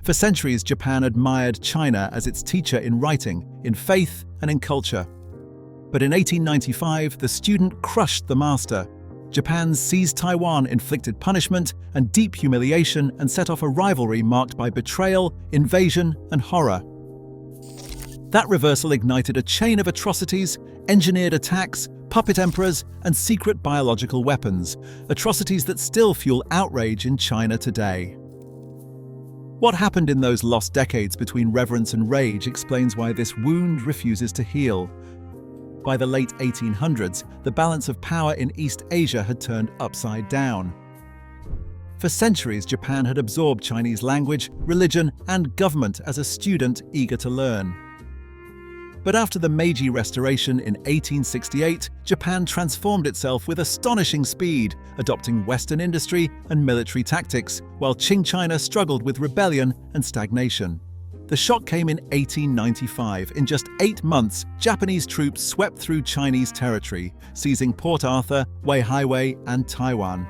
For centuries, Japan admired China as its teacher in writing, in faith, and in culture. But in 1895, the student crushed the master. Japan seized Taiwan, inflicted punishment and deep humiliation, and set off a rivalry marked by betrayal, invasion, and horror. That reversal ignited a chain of atrocities, engineered attacks, puppet emperors, and secret biological weapons, atrocities that still fuel outrage in China today. What happened in those lost decades between reverence and rage explains why this wound refuses to heal. By the late 1800s, the balance of power in East Asia had turned upside down. For centuries, Japan had absorbed Chinese language, religion, and government as a student eager to learn. But after the Meiji Restoration in 1868, Japan transformed itself with astonishing speed, adopting Western industry and military tactics, while Qing China struggled with rebellion and stagnation. The shock came in 1895. In just 8 months, Japanese troops swept through Chinese territory, seizing Port Arthur, Weihaiwei, and Taiwan.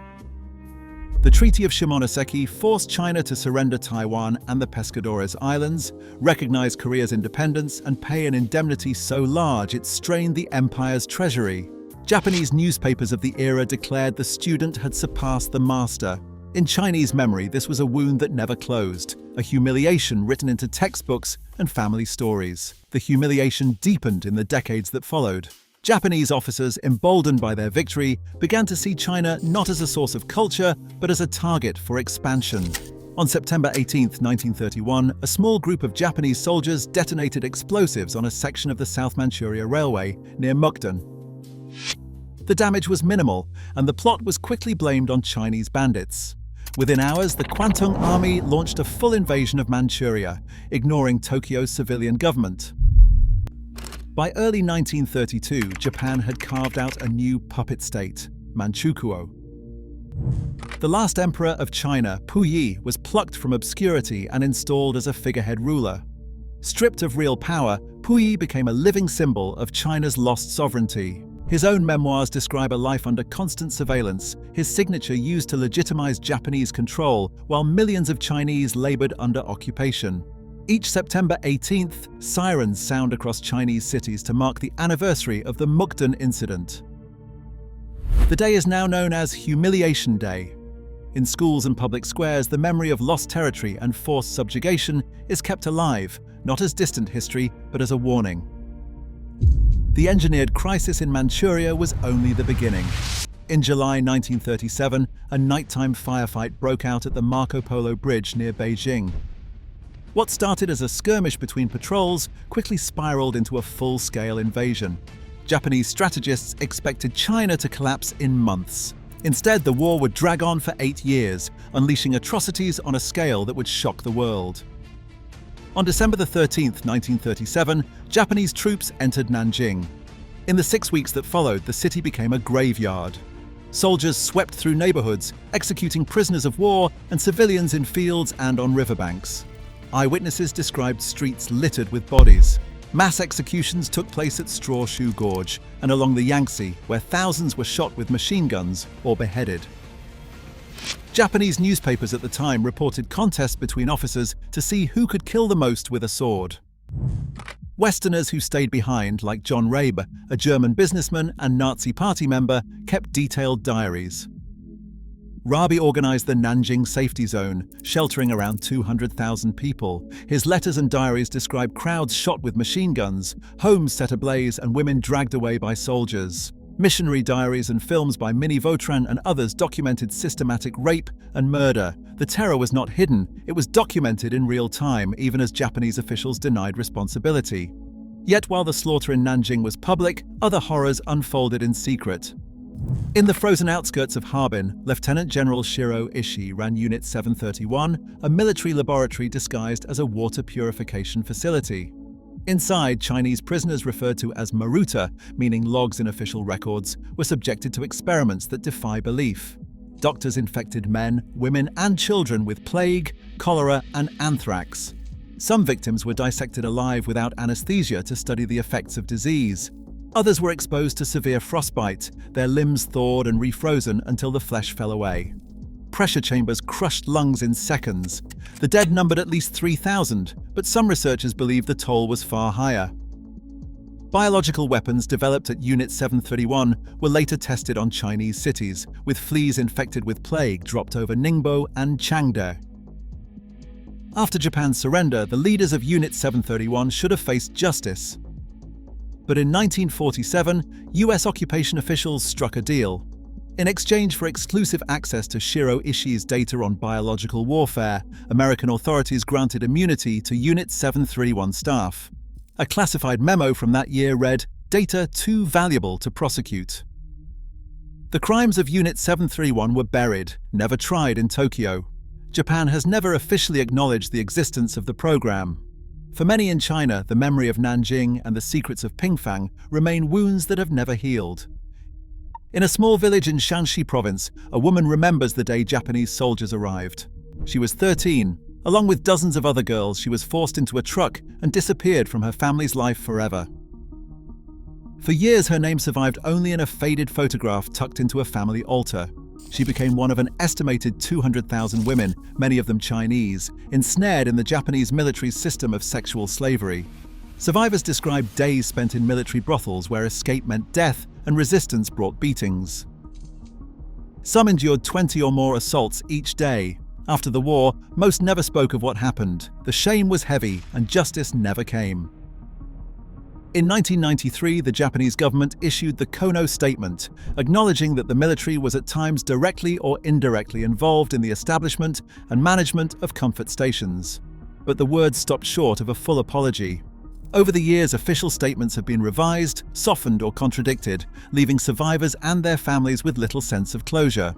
The Treaty of Shimonoseki forced China to surrender Taiwan and the Pescadores Islands, recognize Korea's independence, and pay an indemnity so large it strained the empire's treasury. Japanese newspapers of the era declared the student had surpassed the master. In Chinese memory, this was a wound that never closed, a humiliation written into textbooks and family stories. The humiliation deepened in the decades that followed. Japanese officers, emboldened by their victory, began to see China not as a source of culture, but as a target for expansion. On September 18, 1931, a small group of Japanese soldiers detonated explosives on a section of the South Manchuria Railway near Mukden. The damage was minimal, and the plot was quickly blamed on Chinese bandits. Within hours, the Kwantung Army launched a full invasion of Manchuria, ignoring Tokyo's civilian government. By early 1932, Japan had carved out a new puppet state, Manchukuo. The last emperor of China, Puyi, was plucked from obscurity and installed as a figurehead ruler. Stripped of real power, Puyi became a living symbol of China's lost sovereignty. His own memoirs describe a life under constant surveillance, his signature used to legitimize Japanese control, while millions of Chinese labored under occupation. Each September 18th, sirens sound across Chinese cities to mark the anniversary of the Mukden incident. The day is now known as Humiliation Day. In schools and public squares, the memory of lost territory and forced subjugation is kept alive, not as distant history, but as a warning. The engineered crisis in Manchuria was only the beginning. In July 1937, a nighttime firefight broke out at the Marco Polo Bridge near Beijing. What started as a skirmish between patrols quickly spiraled into a full-scale invasion. Japanese strategists expected China to collapse in months. Instead, the war would drag on for 8 years, unleashing atrocities on a scale that would shock the world. On December 13, 1937, Japanese troops entered Nanjing. In the 6 weeks that followed, the city became a graveyard. Soldiers swept through neighborhoods, executing prisoners of war and civilians in fields and on riverbanks. Eyewitnesses described streets littered with bodies. Mass executions took place at Straw Shoe Gorge and along the Yangtze, where thousands were shot with machine guns or beheaded. Japanese newspapers at the time reported contests between officers to see who could kill the most with a sword. Westerners who stayed behind, like John Rabe, a German businessman and Nazi party member, kept detailed diaries. Rabe organized the Nanjing Safety Zone, sheltering around 200,000 people. His letters and diaries describe crowds shot with machine guns, homes set ablaze, and women dragged away by soldiers. Missionary diaries and films by Minnie Vautrin and others documented systematic rape and murder. The terror was not hidden, it was documented in real time, even as Japanese officials denied responsibility. Yet while the slaughter in Nanjing was public, other horrors unfolded in secret. In the frozen outskirts of Harbin, Lieutenant General Shiro Ishii ran Unit 731, a military laboratory disguised as a water purification facility. Inside, Chinese prisoners referred to as maruta, meaning logs in official records, were subjected to experiments that defy belief. Doctors infected men, women, and children with plague, cholera, and anthrax. Some victims were dissected alive without anesthesia to study the effects of disease. Others were exposed to severe frostbite, their limbs thawed and refrozen until the flesh fell away. pressure chambers crushed lungs in seconds. The dead numbered at least 3,000, but some researchers believe the toll was far higher. Biological weapons developed at Unit 731 were later tested on Chinese cities, with fleas infected with plague dropped over Ningbo and Changde. After Japan's surrender, the leaders of Unit 731 should have faced justice. But in 1947, US occupation officials struck a deal. In exchange for exclusive access to Shiro Ishii's data on biological warfare, American authorities granted immunity to Unit 731 staff. A classified memo from that year read, "Data too valuable to prosecute." The crimes of Unit 731 were buried, never tried in Tokyo. Japan has never officially acknowledged the existence of the program. For many in China, the memory of Nanjing and the secrets of Pingfang remain wounds that have never healed. In a small village in Shanxi province, a woman remembers the day Japanese soldiers arrived. She was 13. Along with dozens of other girls, she was forced into a truck and disappeared from her family's life forever. For years, her name survived only in a faded photograph tucked into a family altar. She became one of an estimated 200,000 women, many of them Chinese, ensnared in the Japanese military's system of sexual slavery. Survivors described days spent in military brothels where escape meant death and resistance brought beatings. Some endured 20 or more assaults each day. After the war, most never spoke of what happened. The shame was heavy and justice never came. In 1993, the Japanese government issued the Kono Statement, acknowledging that the military was at times directly or indirectly involved in the establishment and management of comfort stations. But the words stopped short of a full apology. Over the years, official statements have been revised, softened, or contradicted, leaving survivors and their families with little sense of closure.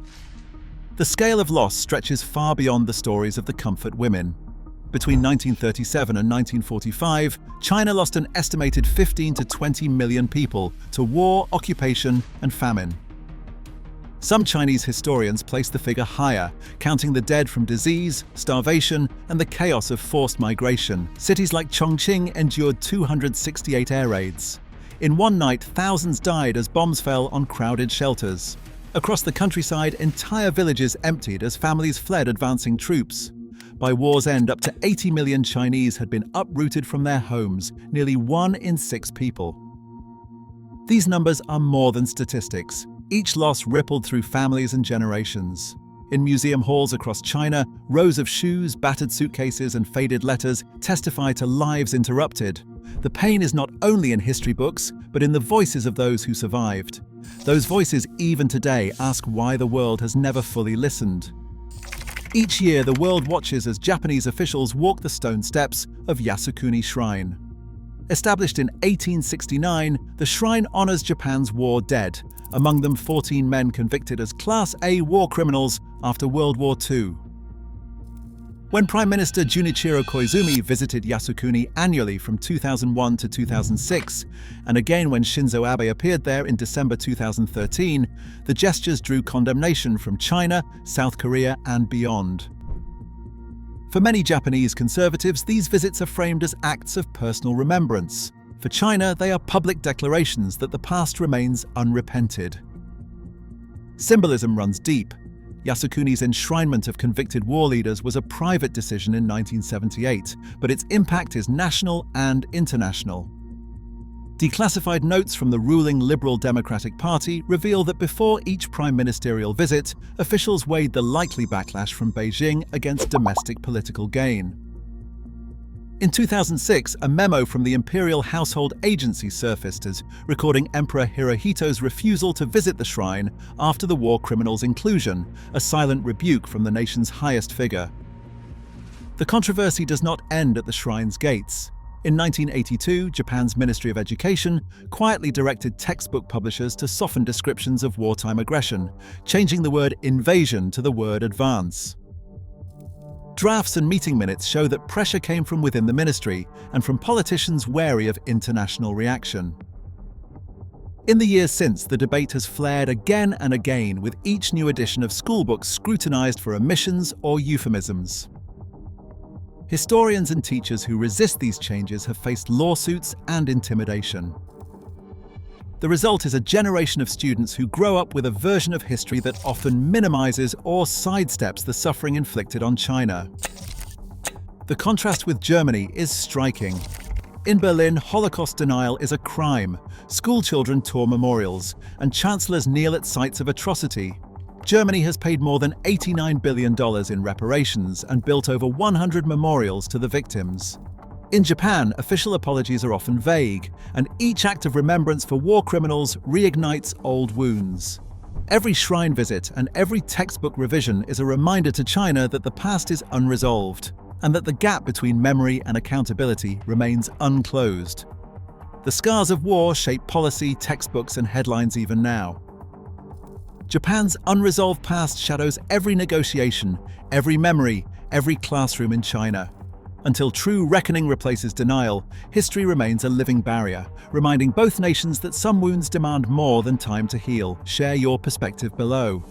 The scale of loss stretches far beyond the stories of the comfort women. Between 1937 and 1945, China lost an estimated 15 to 20 million people to war, occupation, and famine. Some Chinese historians place the figure higher, counting the dead from disease, starvation, and the chaos of forced migration. Cities like Chongqing endured 268 air raids. In one night, thousands died as bombs fell on crowded shelters. Across the countryside, entire villages emptied as families fled advancing troops. By war's end, up to 80 million Chinese had been uprooted from their homes, nearly 1 in 6 people. These numbers are more than statistics. Each loss rippled through families and generations. In museum halls across China, rows of shoes, battered suitcases, and faded letters testify to lives interrupted. The pain is not only in history books, but in the voices of those who survived. Those voices, even today, ask why the world has never fully listened. Each year, the world watches as Japanese officials walk the stone steps of Yasukuni Shrine. Established in 1869, the shrine honors Japan's war dead, among them 14 men convicted as Class A war criminals after World War II. When Prime Minister Junichiro Koizumi visited Yasukuni annually from 2001 to 2006, and again when Shinzo Abe appeared there in December 2013, the gestures drew condemnation from China, South Korea, and beyond. For many Japanese conservatives, these visits are framed as acts of personal remembrance. For China, they are public declarations that the past remains unrepented. Symbolism runs deep. Yasukuni's enshrinement of convicted war leaders was a private decision in 1978, but its impact is national and international. Declassified notes from the ruling Liberal Democratic Party reveal that before each prime ministerial visit, officials weighed the likely backlash from Beijing against domestic political gain. In 2006, a memo from the Imperial Household Agency surfaced as recording Emperor Hirohito's refusal to visit the shrine after the war criminals' inclusion, a silent rebuke from the nation's highest figure. The controversy does not end at the shrine's gates. In 1982, Japan's Ministry of Education quietly directed textbook publishers to soften descriptions of wartime aggression, changing the word invasion to the word advance. Drafts and meeting minutes show that pressure came from within the ministry and from politicians wary of international reaction. In the years since, the debate has flared again and again, with each new edition of schoolbooks scrutinized for omissions or euphemisms. Historians and teachers who resist these changes have faced lawsuits and intimidation. The result is a generation of students who grow up with a version of history that often minimizes or sidesteps the suffering inflicted on China. The contrast with Germany is striking. In Berlin, Holocaust denial is a crime. Schoolchildren tour memorials, and chancellors kneel at sites of atrocity. Germany has paid more than $89 billion in reparations and built over 100 memorials to the victims. In Japan, official apologies are often vague, and each act of remembrance for war criminals reignites old wounds. Every shrine visit and every textbook revision is a reminder to China that the past is unresolved, and that the gap between memory and accountability remains unclosed. The scars of war shape policy, textbooks, and headlines even now. Japan's unresolved past shadows every negotiation, every memory, every classroom in China. Until true reckoning replaces denial, history remains a living barrier, reminding both nations that some wounds demand more than time to heal. Share your perspective below.